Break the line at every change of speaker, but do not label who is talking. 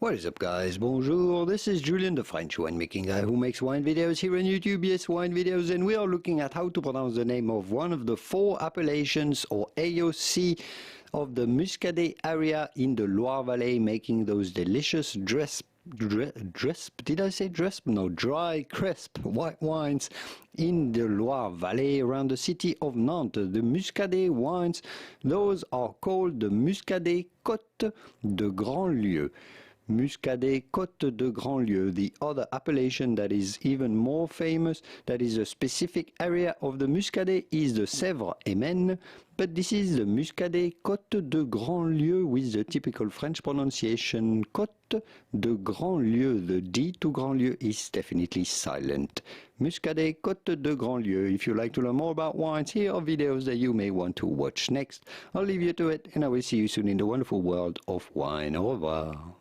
What is up, guys? Bonjour, this is Julien, the French winemaking guy who makes wine videos here on YouTube. Yes, wine videos, and we are looking at how to pronounce the name of one of the 4 appellations or AOC of the Muscadet area in the Loire Valley, making those delicious dry, crisp white wines in the Loire Valley around the city of Nantes. The Muscadet wines, those are called the Muscadet Côtes de Grandlieu. Muscadet Côtes de Grandlieu. The other appellation that is even more famous, that is a specific area of the Muscadet, is the Sèvres et Maine, but this is the Muscadet Côtes de Grandlieu with the typical French pronunciation Côtes de Grandlieu. The D to Grandlieu is definitely silent. Muscadet Côtes de Grandlieu. If you like to learn more about wines, here are videos that you may want to watch next. I'll leave you to it, and I will see you soon in the wonderful world of wine. Au revoir.